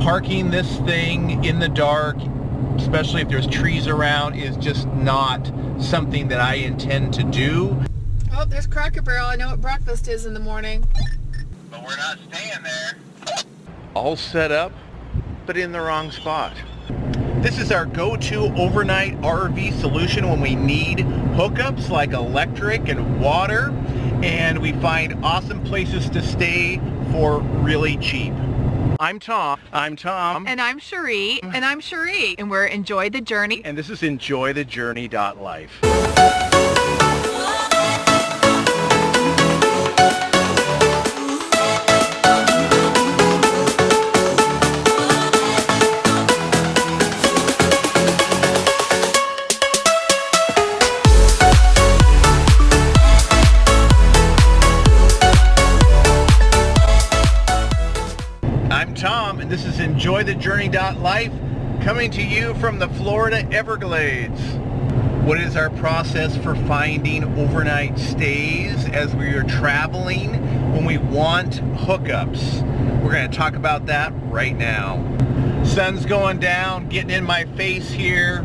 Parking this thing in the dark, especially if there's trees around, is just not something that I intend to do. Oh, there's Cracker Barrel. I know what breakfast is in the morning. But we're not staying there. All set up, but in the wrong spot. This is our go-to overnight RV solution when we need hookups like electric and water, and we find awesome places to stay for really cheap. I'm Tom. I'm Tom. And I'm Cherie. And I'm Cherie. And we're Enjoy the Journey. And this is EnjoyTheJourney.Life. Tom, and this is EnjoyTheJourney.Life, coming to you from the Florida Everglades. What is our process for finding overnight stays as we are traveling when we want hookups? We're going to talk about that right now. Sun's going down, getting in my face here.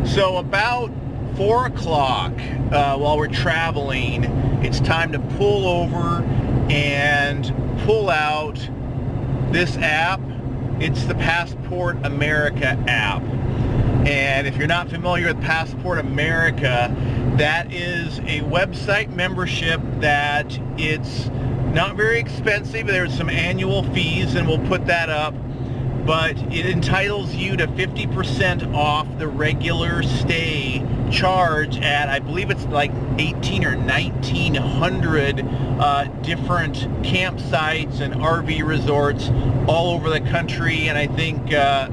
So about 4 o'clock while we're traveling, it's time to pull over and pull out this app. It's the Passport America app. And if you're not familiar with Passport America, that is a website membership that it's not very expensive. There's some annual fees, and we'll put that up. But it entitles you to 50% off the regular stay charge at, I believe it's like 18 or 1900 different campsites and RV resorts all over the country, and I think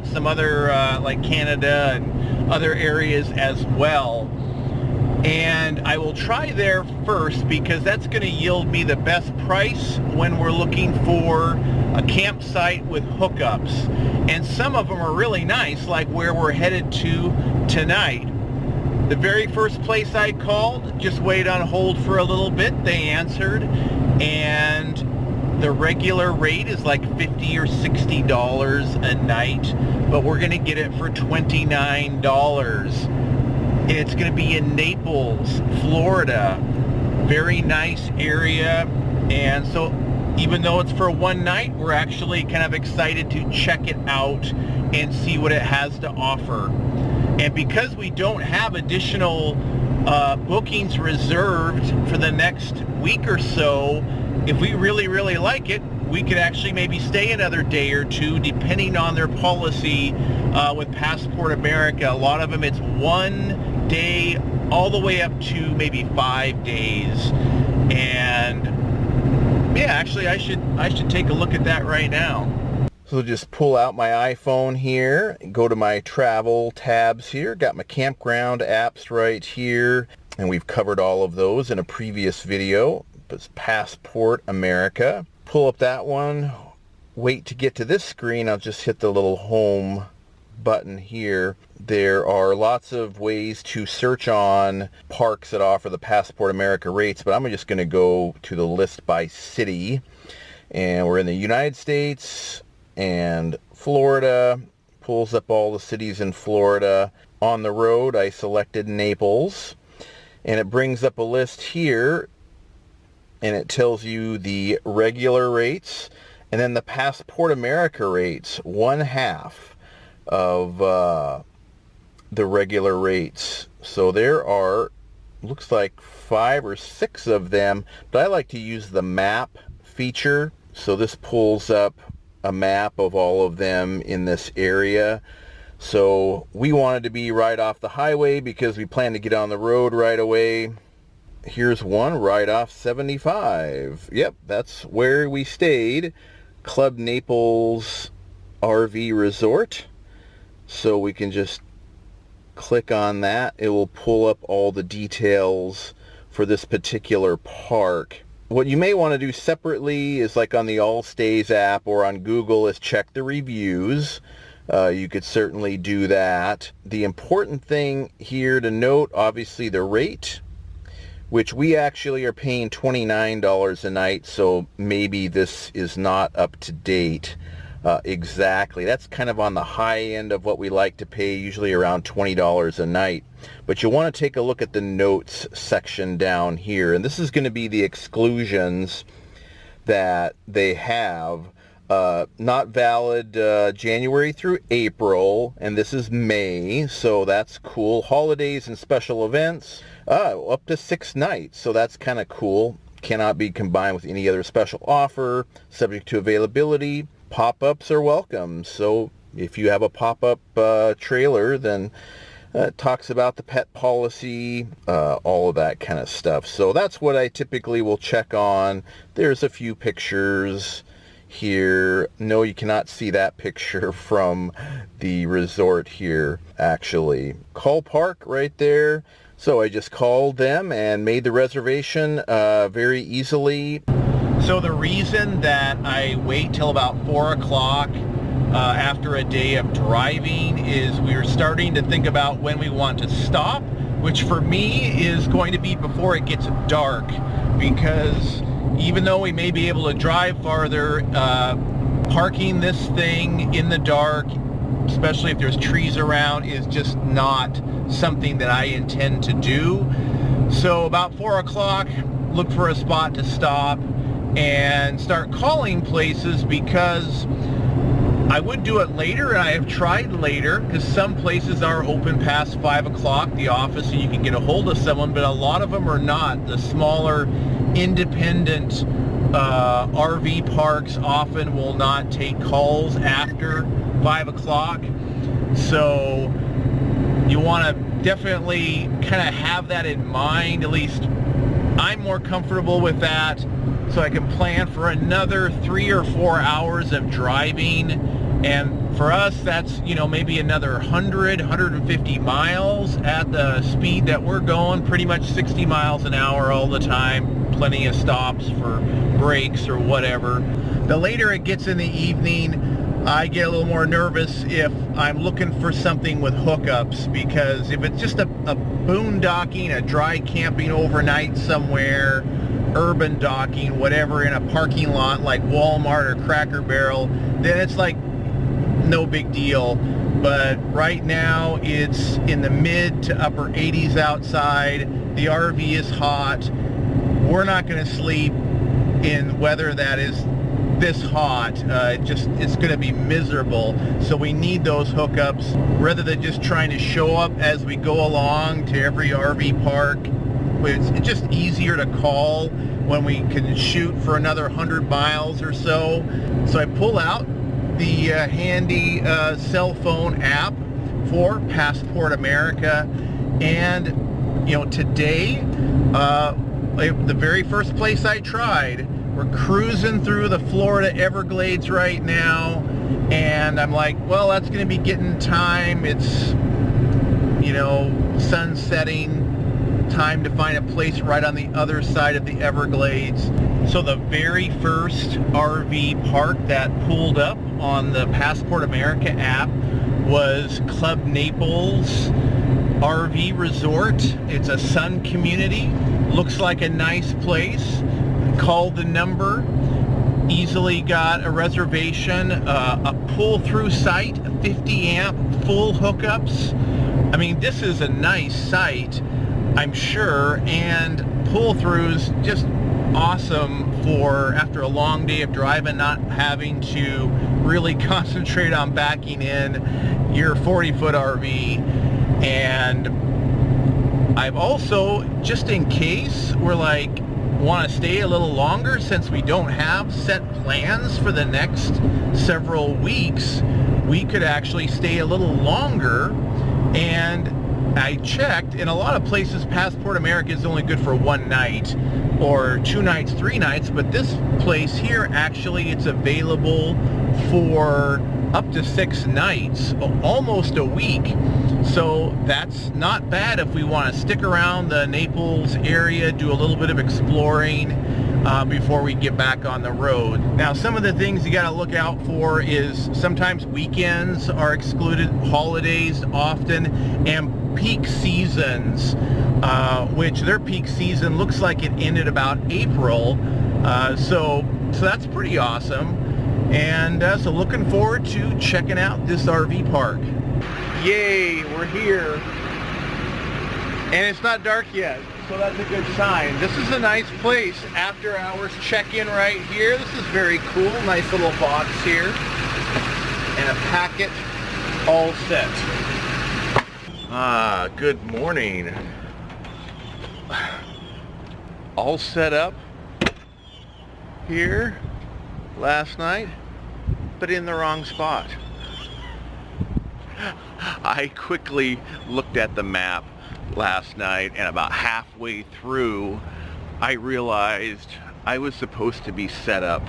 some other like Canada and other areas as well. And I will try there first because that's going to yield me the best price when we're looking for a campsite with hookups. And some of them are really nice, like where we're headed to tonight. The very first place I called, just waited on hold for a little bit. They answered, and the regular rate is like $50 or $60 a night, but we're going to get it for $29. It's going to be in Naples, Florida. Very nice area. And so even though it's for one night, we're actually kind of excited to check it out and see what it has to offer. And because we don't have additional bookings reserved for the next week or so, if we really, really like it, we could actually maybe stay another day or two, depending on their policy with Passport America. A lot of them, it's 1 day all the way up to maybe 5 days. And yeah, actually I should take a look at that right now. So just pull out my iPhone here, go to my travel tabs here, got my campground apps right here, and we've covered all of those in a previous video. It's Passport America. Pull up that one, wait to get to this screen, I'll just hit the little home button here. There are lots of ways to search on parks that offer the Passport America rates, but I'm just going to go to the list by city. And we're in the United States and Florida. Pulls up all the cities in Florida. On the road, I selected Naples. And it brings up a list here, and it tells you the regular rates and then the Passport America rates, 1/2 of the regular rates. So there are, looks like 5 or 6 of them, but I like to use the map feature. So this pulls up a map of all of them in this area. So we wanted to be right off the highway because we plan to get on the road right away. Here's one right off 75. Yep, that's where we stayed. Club Naples RV Resort. So we can just click on that. It will pull up all the details for this particular park. What you may want to do separately is, like on the All Stays app or on Google, is check the reviews. You could certainly do that. The important thing here to note, obviously, the rate, which we actually are paying $29 a night, so maybe this is not up to date. Exactly. That's kind of on the high end of what we like to pay, usually around $20 a night. But you want to take a look at the notes section down here. And this is going to be the exclusions that they have. Not valid January through April, and this is May, so that's cool. Holidays and special events, up to 6 nights, so that's kind of cool. Cannot be combined with any other special offer, subject to availability. Pop-ups are welcome, so if you have a pop-up trailer, then it talks about the pet policy, all of that kind of stuff. So that's what I typically will check on. There's a few pictures here. No, you cannot see that picture from the resort here, actually. Call Park right there. So I just called them and made the reservation very easily. So the reason that I wait till about 4 o'clock after a day of driving is we are starting to think about when we want to stop, which for me is going to be before it gets dark, because even though we may be able to drive farther, parking this thing in the dark, especially if there's trees around, is just not something that I intend to do. So about 4 o'clock, look for a spot to stop and start calling places, because I would do it later, and I have tried later, because some places are open past 5 o'clock, the office, and you can get a hold of someone, but a lot of them are not. The smaller independent RV parks often will not take calls after 5 o'clock. So you want to definitely kind of have that in mind. At least I'm more comfortable with that, so I can plan for another 3 or 4 hours of driving. And for us, that's, you know, maybe another 150 miles at the speed that we're going, pretty much 60 miles an hour all the time, plenty of stops for breaks or whatever. The later it gets in the evening, I get a little more nervous if I'm looking for something with hookups, because if it's just a boondocking, a dry camping overnight somewhere, urban docking, whatever, in a parking lot like Walmart or Cracker Barrel, then it's like no big deal. But right now it's in the mid to upper 80s outside. The RV is hot. We're not going to sleep in weather that is this hot. It's going to be miserable. So we need those hookups rather than just trying to show up as we go along to every RV park. It's just easier to call when we can shoot for another 100 miles or so. So I pull out the handy cell phone app for Passport America, and you know, today the very first place I tried, we're cruising through the Florida Everglades right now, and I'm like, well, that's going to be getting time. It's, you know, sun setting, time to find a place right on the other side of the Everglades. So the very first RV park that pulled up on the Passport America app was Club Naples RV Resort. It's a sun community. Looks like a nice place. Called the number, easily got a reservation, a pull-through site, 50 amp full hookups. I mean, this is a nice site, I'm sure, and pull-throughs just awesome for after a long day of driving, not having to really concentrate on backing in your 40-foot RV. And I've also, just in case we're like, want to stay a little longer, since we don't have set plans for the next several weeks, we could actually stay a little longer. And I checked, in a lot of places Passport America is only good for 1 night or 2 nights, 3 nights, but this place here, actually it's available for up to 6 nights, almost a week. So that's not bad if we want to stick around the Naples area, do a little bit of exploring before we get back on the road. Now, some of the things you got to look out for is sometimes weekends are excluded, holidays often, and peak seasons, which their peak season looks like it ended about April. So that's pretty awesome. And so looking forward to checking out this RV park. Yay, we're here. And it's not dark yet, so that's a good sign. This is a nice place. After hours check-in right here. This is very cool. Nice little box here. And a packet all set. Good morning. All set up here last night, but in the wrong spot. I quickly looked at the map last night, and about halfway through I realized I was supposed to be set up.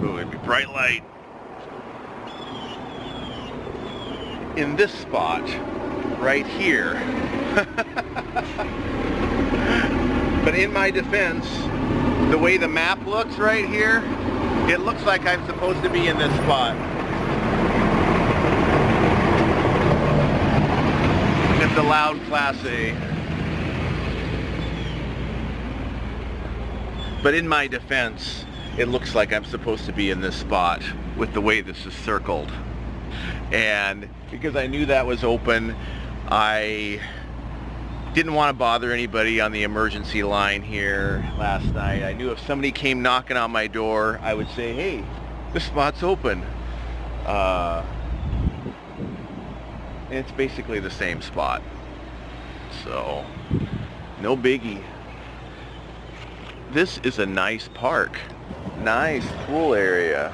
Ooh, it'd be bright light. In this spot right here. But in my defense, the way the map looks right here, it looks like I'm supposed to be in this spot. It's a loud Class A. But in my defense, it looks like I'm supposed to be in this spot with the way this is circled. And because I knew that was open, I didn't want to bother anybody on the emergency line here last night. I knew if somebody came knocking on my door, I would say, hey, this spot's open. And it's basically the same spot. So, no biggie. This is a nice park. Nice pool area.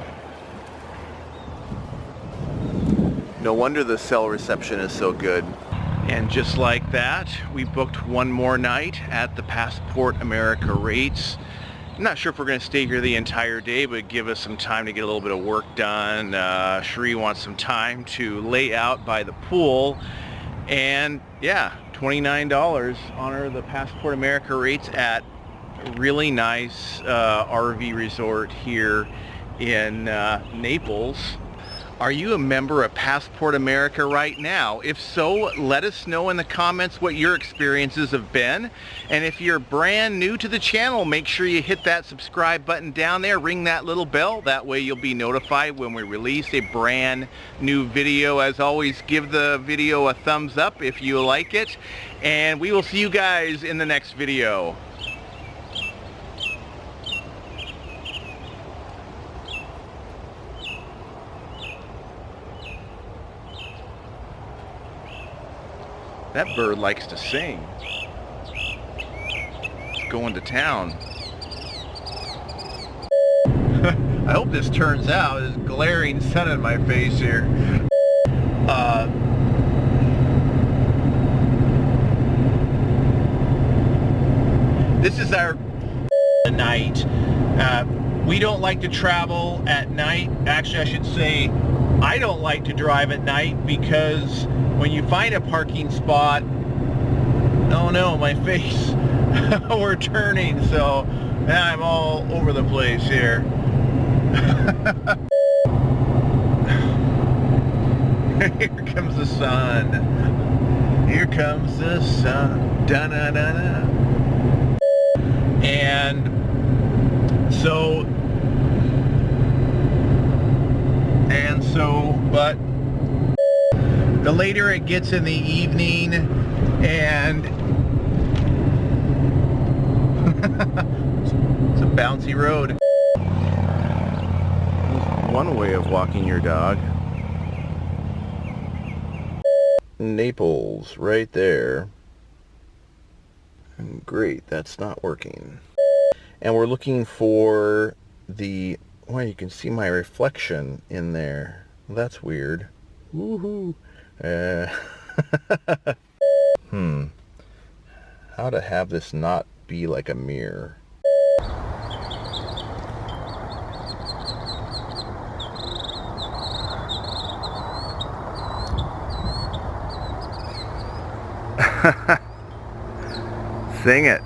No wonder the cell reception is so good. And just like that, we booked one more night at the Passport America rates. I'm not sure if we're going to stay here the entire day, but give us some time to get a little bit of work done. Cherie wants some time to lay out by the pool. And yeah, $29 honor the Passport America rates at a really nice RV resort here in Naples. Are you a member of Passport America right now? If so, let us know in the comments what your experiences have been. And if you're brand new to the channel, make sure you hit that subscribe button down there, ring that little bell. That way you'll be notified when we release a brand new video. As always, give the video a thumbs up if you like it. And we will see you guys in the next video. That bird likes to sing. It's going to town. I hope this turns out. This glaring sun in my face here. This is our night. We don't like to travel at night. Actually, I should say I don't like to drive at night because when you find a parking spot, oh no, my face, we're turning, so now I'm all over the place here. Here comes the sun. Here comes the sun. Da-na-na-na. And but the later it gets in the evening, and it's a bouncy road. One way of walking your dog. Naples, right there. Great, that's not working. And we're looking for the, well, you can see my reflection in there. That's weird. Woohoo. How to have this not be like a mirror. Sing it.